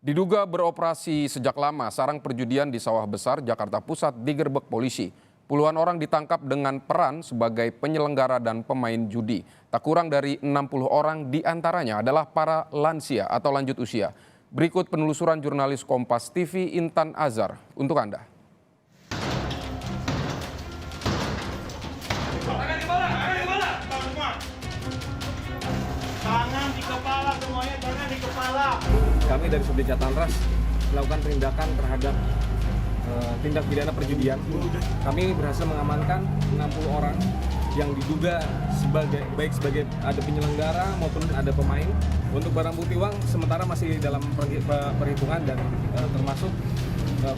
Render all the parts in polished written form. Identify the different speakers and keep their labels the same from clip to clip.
Speaker 1: Diduga beroperasi sejak lama, sarang perjudian di Sawah Besar, Jakarta Pusat digerebek polisi. Puluhan orang ditangkap dengan peran sebagai penyelenggara dan pemain judi. Tak kurang dari 60 orang diantaranya adalah para lansia atau lanjut usia. Berikut penelusuran jurnalis Kompas TV Intan Azhar untuk Anda.
Speaker 2: Tangan di kepala semuanya, tangan di kepala.
Speaker 3: Kami dari Subdit Jatanras melakukan penindakan terhadap tindak pidana perjudian. Kami berhasil mengamankan 60 orang yang diduga sebagai ada penyelenggara maupun ada pemain. Untuk barang bukti uang sementara masih dalam perhitungan dan termasuk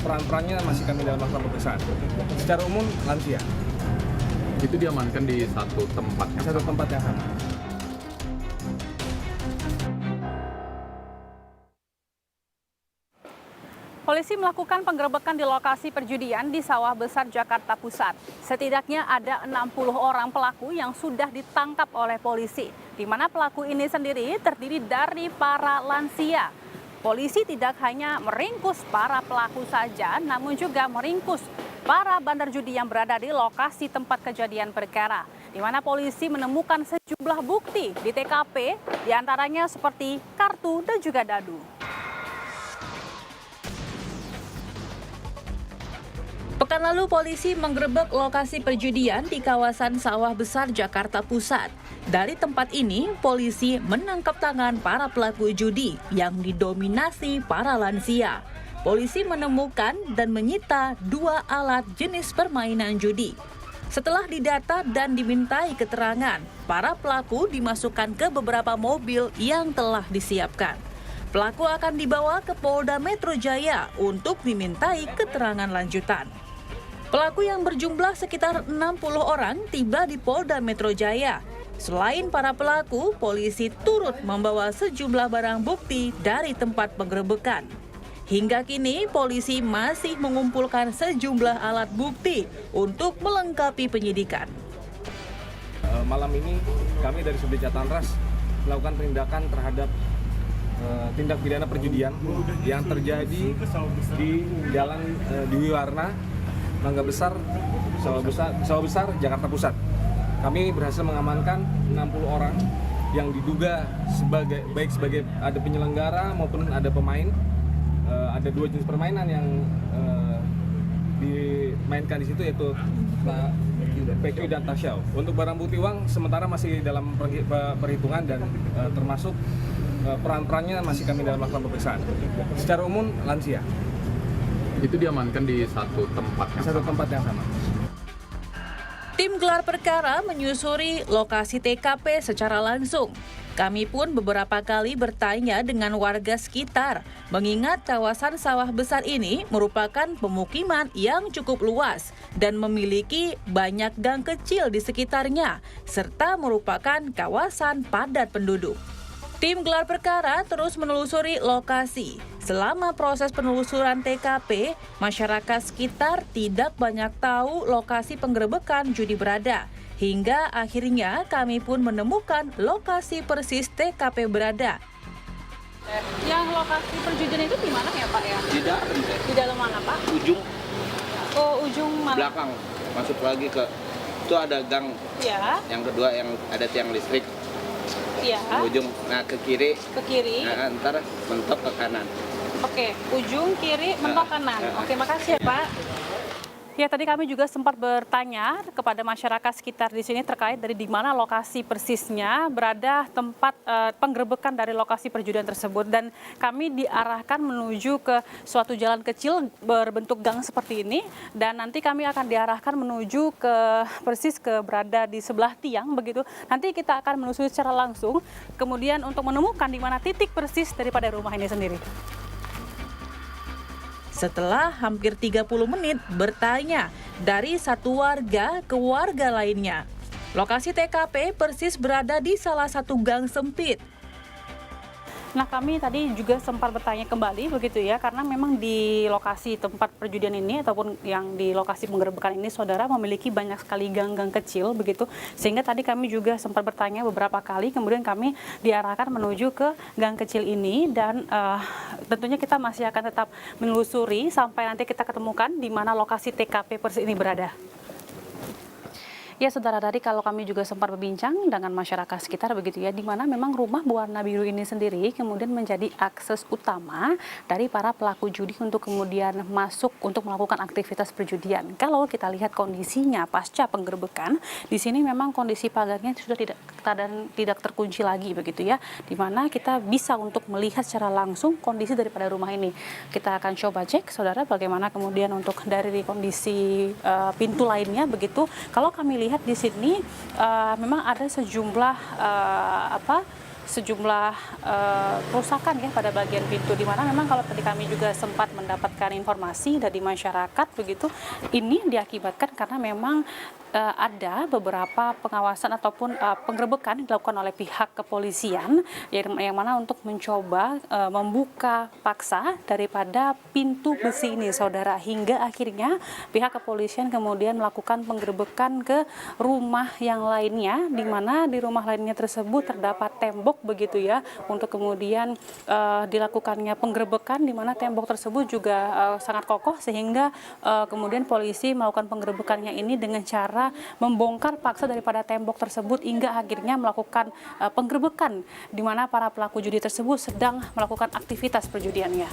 Speaker 3: peran-perannya masih kami dalam melakukan pemeriksaan. Secara umum lansia.
Speaker 4: Itu diamankan di satu tempat
Speaker 3: Tempat yang sama.
Speaker 5: Polisi melakukan penggerebekan di lokasi perjudian di Sawah Besar, Jakarta Pusat. Setidaknya ada 60 orang pelaku yang sudah ditangkap oleh polisi, di mana pelaku ini sendiri terdiri dari para lansia. Polisi tidak hanya meringkus para pelaku saja, namun juga meringkus para bandar judi yang berada di lokasi tempat kejadian perkara, di mana polisi menemukan sejumlah bukti di TKP, diantaranya seperti kartu dan juga dadu. Pekan lalu polisi menggerebek lokasi perjudian di kawasan Sawah Besar, Jakarta Pusat. Dari tempat ini, polisi menangkap tangan para pelaku judi yang didominasi para lansia. Polisi menemukan dan menyita 2 alat jenis permainan judi. Setelah didata dan dimintai keterangan, para pelaku dimasukkan ke beberapa mobil yang telah disiapkan. Pelaku akan dibawa ke Polda Metro Jaya untuk dimintai keterangan lanjutan. Pelaku yang berjumlah sekitar 60 orang tiba di Polda Metro Jaya. Selain para pelaku, polisi turut membawa sejumlah barang bukti dari tempat penggerebekan. Hingga kini, polisi masih mengumpulkan sejumlah alat bukti untuk melengkapi penyidikan.
Speaker 3: Malam ini kami dari Subdit Jatanras melakukan penindakan terhadap tindak pidana perjudian yang terjadi di Jalan Dwi Warna, Mangga Besar, Sawah Besar, Jakarta Pusat. Kami berhasil mengamankan 60 orang yang diduga sebagai ada penyelenggara maupun ada pemain. Ada 2 jenis permainan yang dimainkan di situ, yaitu PQ dan Tasyau. Untuk barang bukti uang sementara masih dalam perhitungan dan termasuk peran-perannya masih kami dalam melakukan pemeriksaan. Secara umum lansia.
Speaker 4: Itu diamankan di satu tempat
Speaker 3: yang sama.
Speaker 5: Tim gelar perkara menyusuri lokasi TKP secara langsung. Kami pun beberapa kali bertanya dengan warga sekitar, mengingat kawasan Sawah Besar ini merupakan pemukiman yang cukup luas dan memiliki banyak gang kecil di sekitarnya, serta merupakan kawasan padat penduduk. Tim gelar perkara terus menelusuri lokasi. Selama proses penelusuran TKP, masyarakat sekitar tidak banyak tahu lokasi penggerebekan judi berada. Hingga akhirnya kami pun menemukan lokasi persis TKP berada. Yang lokasi perjudian itu di mana ya Pak ya? Di dalam mana Pak?
Speaker 6: Ujung.
Speaker 5: Oh, ujung mana?
Speaker 6: Belakang. Masuk lagi ke itu ada gang.
Speaker 5: Ya.
Speaker 6: Yang kedua yang ada tiang listrik.
Speaker 5: Iya.
Speaker 6: Ujung. Nah ke kiri.
Speaker 5: Ke kiri.
Speaker 6: Nah, ntar mentok ke kanan.
Speaker 5: Oke, ujung kiri mentok kanan. Oke, makasih ya Pak. Ya, tadi kami juga sempat bertanya kepada masyarakat sekitar di sini terkait dari di mana lokasi persisnya berada tempat penggerebekan dari lokasi perjudian tersebut, dan kami diarahkan menuju ke suatu jalan kecil berbentuk gang seperti ini, dan nanti kami akan diarahkan menuju ke persis ke berada di sebelah tiang begitu. Nanti kita akan menelusuri secara langsung, kemudian untuk menemukan di mana titik persis daripada rumah ini sendiri. Setelah hampir 30 menit bertanya dari satu warga ke warga lainnya, lokasi TKP persis berada di salah satu gang sempit.
Speaker 7: Nah, kami tadi juga sempat bertanya kembali begitu ya, karena memang di lokasi tempat perjudian ini ataupun yang di lokasi penggerebekan ini, saudara, memiliki banyak sekali gang-gang kecil begitu, sehingga tadi kami juga sempat bertanya beberapa kali, kemudian kami diarahkan menuju ke gang kecil ini dan tentunya kita masih akan tetap menelusuri sampai nanti kita ketemukan di mana lokasi TKP persis ini berada. Ya, saudara, tadi kalau kami juga sempat berbincang dengan masyarakat sekitar begitu ya, di mana memang rumah berwarna biru ini sendiri kemudian menjadi akses utama dari para pelaku judi untuk kemudian masuk untuk melakukan aktivitas perjudian. Kalau kita lihat kondisinya pasca penggerebekan, di sini memang kondisi pagarnya sudah tidak terkunci lagi begitu ya, di mana kita bisa untuk melihat secara langsung kondisi daripada rumah ini. Kita akan coba cek, saudara, bagaimana kemudian untuk dari kondisi pintu lainnya begitu. Kalau kami lihat di sini memang ada sejumlah kerusakan ya pada bagian pintu, di mana memang kalau tadi kami juga sempat mendapatkan informasi dari masyarakat begitu, ini diakibatkan karena memang ada beberapa pengawasan ataupun penggerebekan yang dilakukan oleh pihak kepolisian yang mana untuk mencoba membuka paksa daripada pintu besi ini, saudara, hingga akhirnya pihak kepolisian kemudian melakukan penggerebekan ke rumah yang lainnya, di mana di rumah lainnya tersebut terdapat tembok begitu ya, untuk kemudian dilakukannya penggerebekan, di mana tembok tersebut juga sangat kokoh sehingga kemudian polisi melakukan penggerebekannya ini dengan cara membongkar paksa daripada tembok tersebut hingga akhirnya melakukan penggerebekan di mana para pelaku judi tersebut sedang melakukan aktivitas perjudiannya.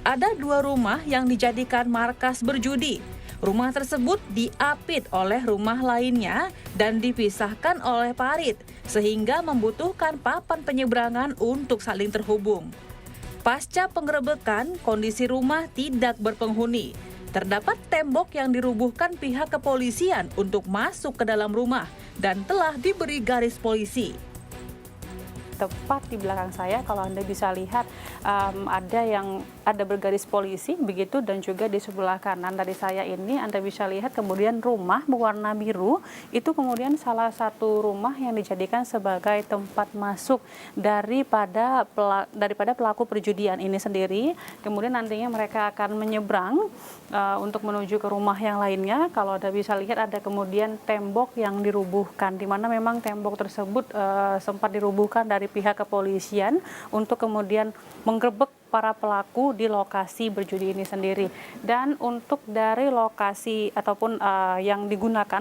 Speaker 5: Ada 2 rumah yang dijadikan markas berjudi. Rumah tersebut diapit oleh rumah lainnya dan dipisahkan oleh parit, sehingga membutuhkan papan penyeberangan untuk saling terhubung. Pasca penggerebekan, kondisi rumah tidak berpenghuni. Terdapat tembok yang dirubuhkan pihak kepolisian untuk masuk ke dalam rumah dan telah diberi garis polisi.
Speaker 7: Tepat di belakang saya, kalau Anda bisa lihat, ada bergaris polisi begitu, dan juga di sebelah kanan dari saya ini Anda bisa lihat kemudian rumah berwarna biru itu kemudian salah satu rumah yang dijadikan sebagai tempat masuk daripada pelaku perjudian ini sendiri. Kemudian nantinya mereka akan menyeberang untuk menuju ke rumah yang lainnya. Kalau Anda bisa lihat, ada kemudian tembok yang dirubuhkan, di mana memang tembok tersebut sempat dirubuhkan dari pihak kepolisian untuk kemudian menggerebek para pelaku di lokasi berjudi ini sendiri. Dan untuk dari lokasi ataupun yang digunakan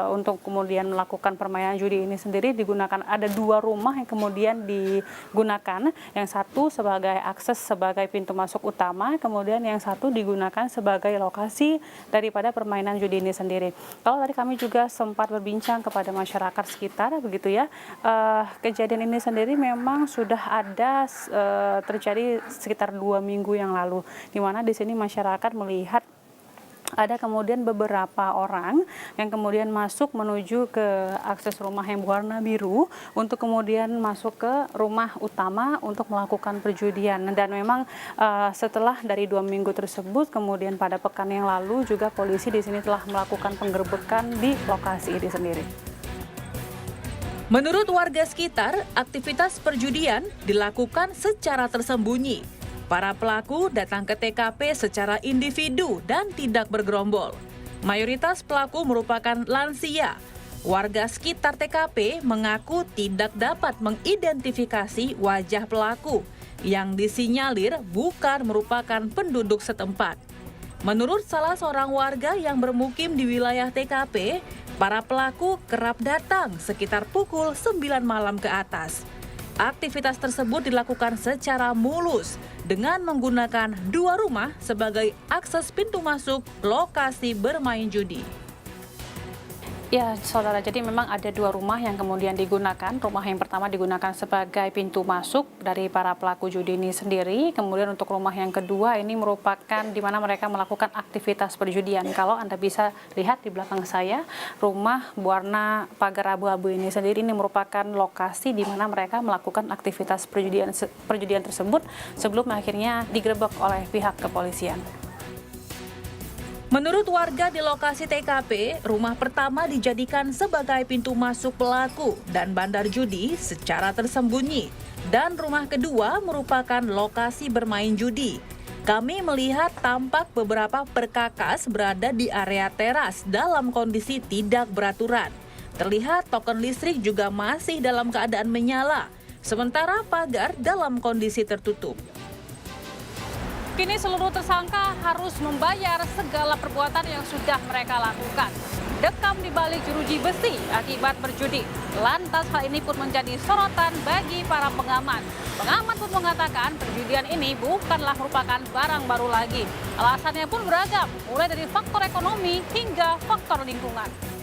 Speaker 7: untuk kemudian melakukan permainan judi ini sendiri digunakan, ada 2 rumah yang kemudian digunakan, yang satu sebagai akses sebagai pintu masuk utama, kemudian yang satu digunakan sebagai lokasi daripada permainan judi ini sendiri. Kalau tadi kami juga sempat berbincang kepada masyarakat sekitar begitu ya, kejadian ini sendiri memang sudah ada terjadi sekitar 2 minggu yang lalu, di mana di sini masyarakat melihat ada kemudian beberapa orang yang kemudian masuk menuju ke akses rumah yang berwarna biru untuk kemudian masuk ke rumah utama untuk melakukan perjudian. Dan memang setelah dari 2 minggu tersebut, kemudian pada pekan yang lalu juga polisi di sini telah melakukan penggerebekan di lokasi ini sendiri.
Speaker 5: Menurut warga sekitar, aktivitas perjudian dilakukan secara tersembunyi. Para pelaku datang ke TKP secara individu dan tidak bergerombol. Mayoritas pelaku merupakan lansia. Warga sekitar TKP mengaku tidak dapat mengidentifikasi wajah pelaku yang disinyalir bukan merupakan penduduk setempat. Menurut salah seorang warga yang bermukim di wilayah TKP, para pelaku kerap datang sekitar pukul 9 malam ke atas. Aktivitas tersebut dilakukan secara mulus dengan menggunakan 2 rumah sebagai akses pintu masuk lokasi bermain judi.
Speaker 7: Ya, saudara, jadi memang ada 2 rumah yang kemudian digunakan. Rumah yang pertama digunakan sebagai pintu masuk dari para pelaku judi ini sendiri. Kemudian untuk rumah yang kedua ini merupakan di mana mereka melakukan aktivitas perjudian. Kalau Anda bisa lihat di belakang saya, rumah berwarna pagar abu-abu ini sendiri ini merupakan lokasi di mana mereka melakukan aktivitas perjudian tersebut sebelum akhirnya digerebek oleh pihak kepolisian.
Speaker 5: Menurut warga di lokasi TKP, rumah pertama dijadikan sebagai pintu masuk pelaku dan bandar judi secara tersembunyi. Dan rumah kedua merupakan lokasi bermain judi. Kami melihat tampak beberapa perkakas berada di area teras dalam kondisi tidak beraturan. Terlihat token listrik juga masih dalam keadaan menyala, sementara pagar dalam kondisi tertutup.
Speaker 8: Kini seluruh tersangka harus membayar segala perbuatan yang sudah mereka lakukan. Dekam di balik jeruji besi akibat berjudi. Lantas hal ini pun menjadi sorotan bagi para pengamat. Pengamat pun mengatakan perjudian ini bukanlah merupakan barang baru lagi. Alasannya pun beragam, mulai dari faktor ekonomi hingga faktor lingkungan.